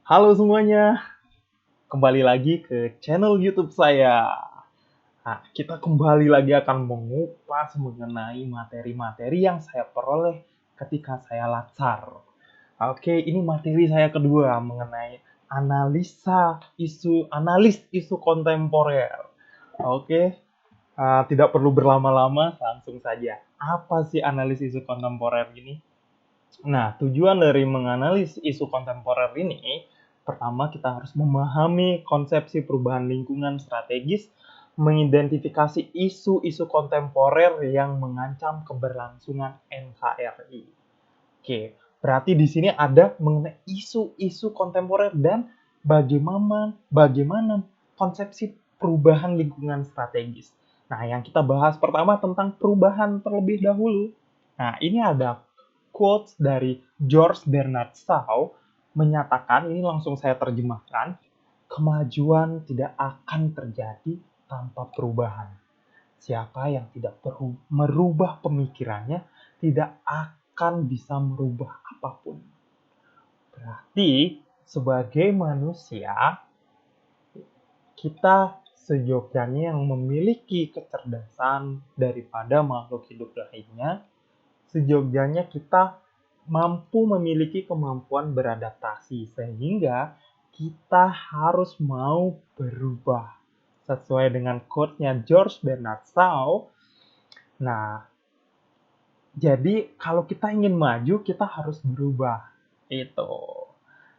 Halo semuanya, kembali lagi ke channel YouTube saya. Nah, kita kembali lagi akan mengupas mengenai materi-materi yang saya peroleh ketika saya latsar. Oke, ini materi saya kedua mengenai analis isu kontemporer. Oke, tidak perlu berlama-lama, langsung saja. Apa sih analis isu kontemporer ini? Nah, tujuan dari menganalisis isu kontemporer ini, pertama kita harus memahami konsepsi perubahan lingkungan strategis, mengidentifikasi isu-isu kontemporer yang mengancam keberlangsungan NKRI. Oke, berarti di sini ada mengenai isu-isu kontemporer dan bagaimana konsepsi perubahan lingkungan strategis. Nah, yang kita bahas pertama tentang perubahan terlebih dahulu. Nah, ini ada quotes dari George Bernard Shaw menyatakan, ini langsung saya terjemahkan, kemajuan tidak akan terjadi tanpa perubahan. Siapa yang tidak merubah pemikirannya tidak akan bisa merubah apapun. Berarti sebagai manusia, kita seyogyanya yang memiliki kecerdasan daripada makhluk hidup lainnya, seyogyanya kita mampu memiliki kemampuan beradaptasi, sehingga kita harus mau berubah. Sesuai dengan quote-nya George Bernard Shaw, nah, jadi kalau kita ingin maju, kita harus berubah. Itu.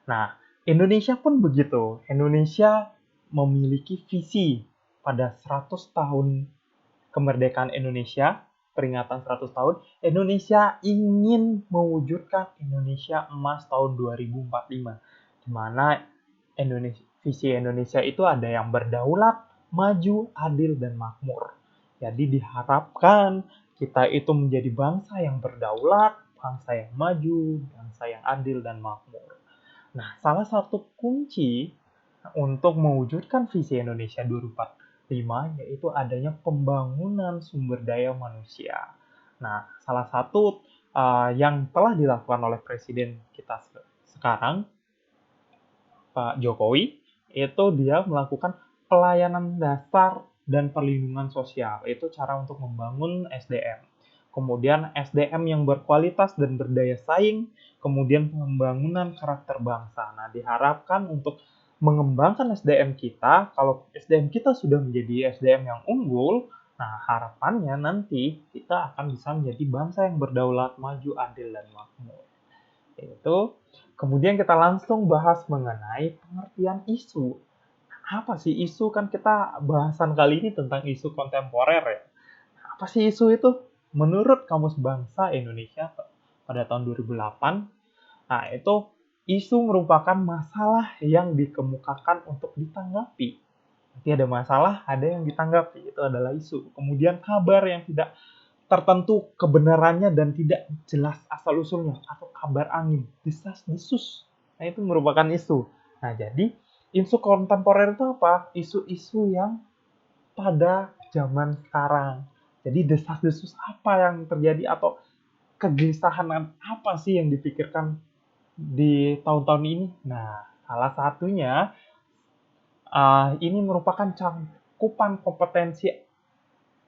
Nah, Indonesia pun begitu. Indonesia memiliki visi pada 100 tahun kemerdekaan Indonesia, peringatan 100 tahun, Indonesia ingin mewujudkan Indonesia emas tahun 2045. Di mana visi Indonesia itu ada yang berdaulat, maju, adil, dan makmur. Jadi diharapkan kita itu menjadi bangsa yang berdaulat, bangsa yang maju, bangsa yang adil dan makmur. Nah, salah satu kunci untuk mewujudkan visi Indonesia 2045 yaitu adanya pembangunan sumber daya manusia. Nah, salah satu yang telah dilakukan oleh Presiden kita sekarang, Pak Jokowi, itu dia melakukan pelayanan dasar dan perlindungan sosial. Itu cara untuk membangun SDM. Kemudian SDM yang berkualitas dan berdaya saing, kemudian pembangunan karakter bangsa. Nah, diharapkan untuk mengembangkan SDM kita, kalau SDM kita sudah menjadi SDM yang unggul, nah harapannya nanti kita akan bisa menjadi bangsa yang berdaulat, maju, adil, dan makmur. Itu. Kemudian kita langsung bahas mengenai pengertian isu. Apa sih isu? Kan kita bahasan kali ini tentang isu kontemporer ya. Apa sih isu itu? Menurut Kamus Bangsa Indonesia pada tahun 2008, nah itu isu merupakan masalah yang dikemukakan untuk ditanggapi. Nanti ada masalah, ada yang ditanggapi, itu adalah isu. Kemudian kabar yang tidak tertentu kebenarannya dan tidak jelas asal-usulnya, atau kabar angin, desas-desus. Nah, itu merupakan isu. Nah, jadi isu kontemporer itu apa? Isu-isu yang pada zaman sekarang. Jadi desas-desus apa yang terjadi atau kegelisahan apa sih yang dipikirkan di tahun-tahun ini? Nah, salah satunya ini merupakan cakupan kompetensi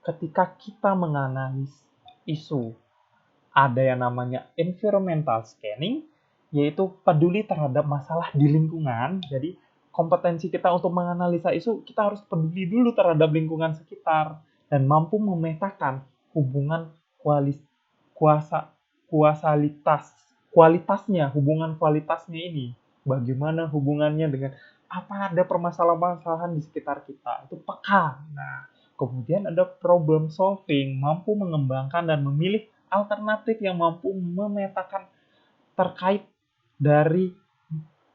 ketika kita menganalisis isu. Ada yang namanya environmental scanning, yaitu peduli terhadap masalah di lingkungan. Jadi kompetensi kita untuk menganalisa isu, kita harus peduli dulu terhadap lingkungan sekitar dan mampu memetakan hubungan kuasa kualitasnya, hubungan kualitasnya ini. Bagaimana hubungannya dengan apa ada permasalahan-permasalahan di sekitar kita. Itu peka. Nah, kemudian ada problem solving, mampu mengembangkan dan memilih alternatif yang mampu memetakan terkait dari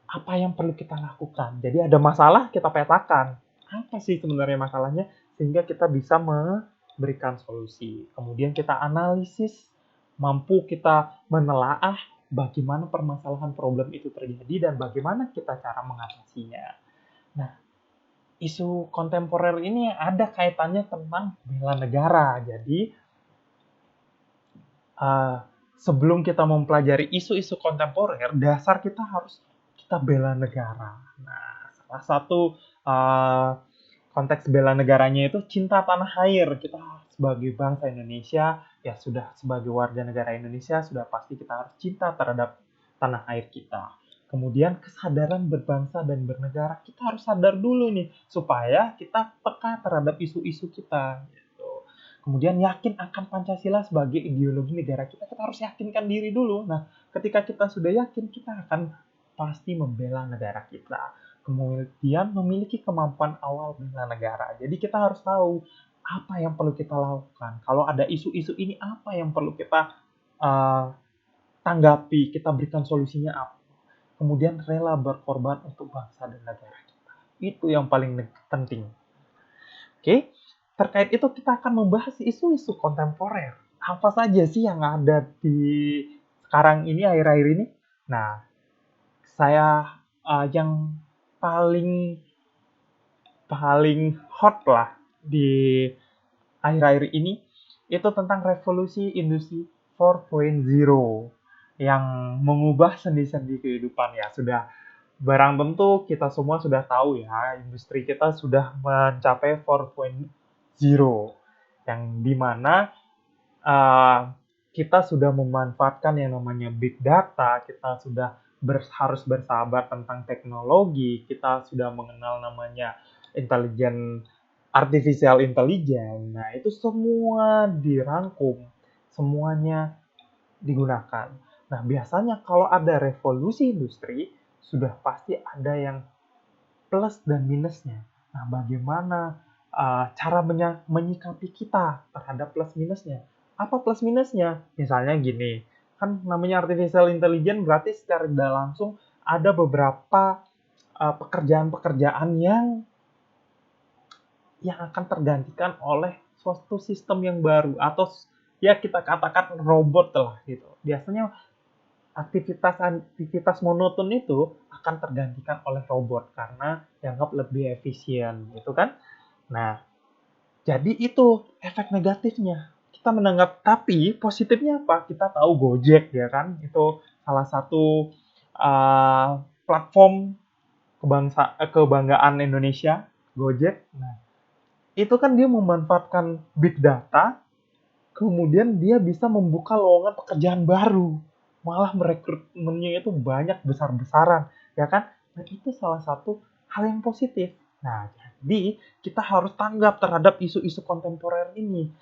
apa yang perlu kita lakukan. Jadi ada masalah, kita petakan. Apa sih sebenarnya masalahnya? Sehingga kita bisa memberikan solusi. Kemudian kita analisis, mampu kita menelaah bagaimana permasalahan problem itu terjadi dan bagaimana kita cara mengatasinya. Nah, isu kontemporer ini ada kaitannya tentang bela negara. Jadi, sebelum kita mempelajari isu-isu kontemporer, dasar kita harus kita bela negara. Nah, salah satu konteks bela negaranya itu cinta tanah air. Kita sebagai bangsa Indonesia, ya sudah sebagai warga negara Indonesia, sudah pasti kita harus cinta terhadap tanah air kita. Kemudian kesadaran berbangsa dan bernegara, kita harus sadar dulu nih, supaya kita peka terhadap isu-isu kita. Gitu. Kemudian yakin akan Pancasila sebagai ideologi negara kita, kita harus yakinkan diri dulu. Nah, ketika kita sudah yakin, kita akan pasti membela negara kita. Kemudian memiliki kemampuan awal bela negara. Jadi kita harus tahu apa yang perlu kita lakukan. Kalau ada isu-isu ini, apa yang perlu kita uh, tanggapi, kita berikan solusinya apa. Kemudian rela berkorban untuk bangsa dan negara kita. Itu yang paling penting. Oke, terkait itu kita akan membahas isu-isu kontemporer. Apa saja sih yang ada di sekarang ini, akhir-akhir ini? Nah, saya yang paling paling hot lah di akhir-akhir ini itu tentang revolusi industri 4.0 yang mengubah sendi-sendi kehidupan. Ya sudah barang tentu kita semua sudah tahu ya, industri kita sudah mencapai 4.0 yang dimana kita sudah memanfaatkan yang namanya big data, kita sudah harus bersahabat tentang teknologi, kita sudah mengenal namanya artificial intelligence. Nah, itu semua dirangkum, semuanya digunakan. Nah, biasanya kalau ada revolusi industri, sudah pasti ada yang plus dan minusnya. Nah, bagaimana cara menyikapi kita terhadap plus minusnya? Apa plus minusnya? Misalnya gini, kan namanya artificial intelligence berarti secara tidak langsung ada beberapa pekerjaan-pekerjaan yang akan tergantikan oleh suatu sistem yang baru atau ya kita katakan robot lah gitu. Biasanya aktivitas monoton itu akan tergantikan oleh robot karena dianggap lebih efisien gitu kan. Nah, jadi itu efek negatifnya. Kita menanggap, tapi positifnya apa? Kita tahu Gojek ya kan, itu salah satu platform kebanggaan Indonesia, Gojek. Nah, itu kan dia memanfaatkan big data, kemudian dia bisa membuka lowongan pekerjaan baru. Malah merekrutmennya itu banyak besar-besaran, ya kan? Nah, itu salah satu hal yang positif. Nah, jadi kita harus tanggap terhadap isu-isu kontemporer ini.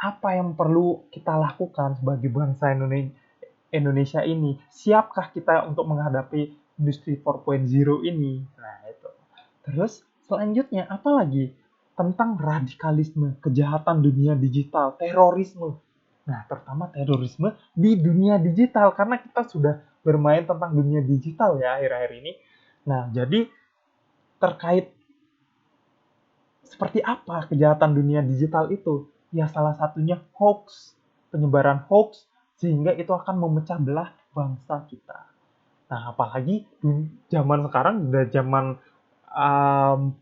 Apa yang perlu kita lakukan sebagai bangsa Indonesia ini? Siapkah kita untuk menghadapi industri 4.0 ini? Nah, itu. Terus selanjutnya apa lagi? Tentang radikalisme, kejahatan dunia digital, terorisme. Nah, terutama terorisme di dunia digital karena kita sudah bermain tentang dunia digital ya akhir-akhir ini. Nah, jadi terkait seperti apa kejahatan dunia digital itu? Ya salah satunya hoax, penyebaran hoax sehingga itu akan memecah belah bangsa kita. Nah, apalagi zaman sekarang udah zaman um,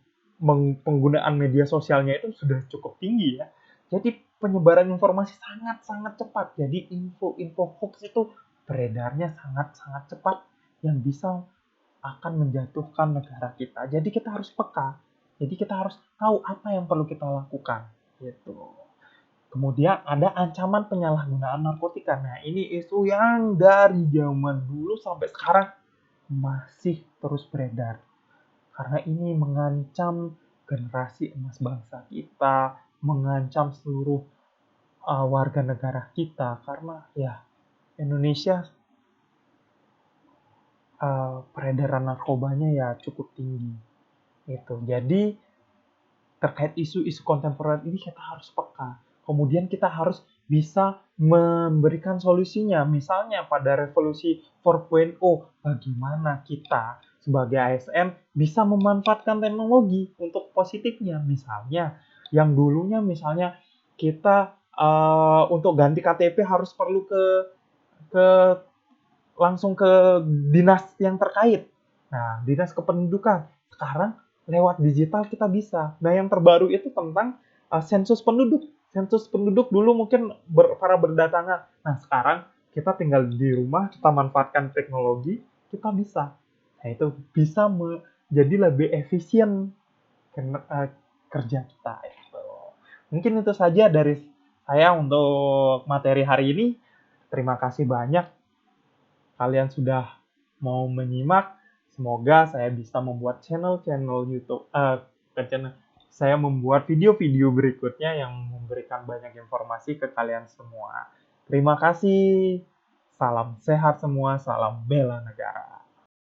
penggunaan media sosialnya itu sudah cukup tinggi ya. Jadi penyebaran informasi sangat-sangat cepat. Jadi info-info hoax itu beredarnya sangat-sangat cepat yang bisa akan menjatuhkan negara kita. Jadi kita harus peka. Jadi kita harus tahu apa yang perlu kita lakukan. Gitu. Kemudian ada ancaman penyalahgunaan narkotika. Nah, ini isu yang dari zaman dulu sampai sekarang masih terus beredar. Karena ini mengancam generasi emas bangsa kita, mengancam seluruh warga negara kita. Karena ya Indonesia peredaran narkobanya ya cukup tinggi. Gitu. Jadi terkait isu-isu kontemporer ini kita harus peka. Kemudian kita harus bisa memberikan solusinya. Misalnya pada revolusi 4.0, bagaimana kita sebagai ASN bisa memanfaatkan teknologi untuk positifnya. Misalnya, yang dulunya misalnya kita untuk ganti KTP harus perlu ke langsung ke dinas yang terkait. Nah, dinas kependudukan. Sekarang lewat digital kita bisa. Nah, yang terbaru itu tentang sensus penduduk. Sensus penduduk dulu mungkin para berdatangan. Nah, sekarang kita tinggal di rumah, kita manfaatkan teknologi, kita bisa Nah, itu bisa menjadi lebih efisien kerja kita itu. Mungkin itu saja dari saya untuk materi hari ini. Terima kasih banyak kalian sudah mau menyimak. Semoga saya bisa membuat channel-channel YouTube, channel, saya membuat video-video berikutnya yang memberikan banyak informasi ke kalian semua. Terima kasih. Salam sehat semua, salam bela negara.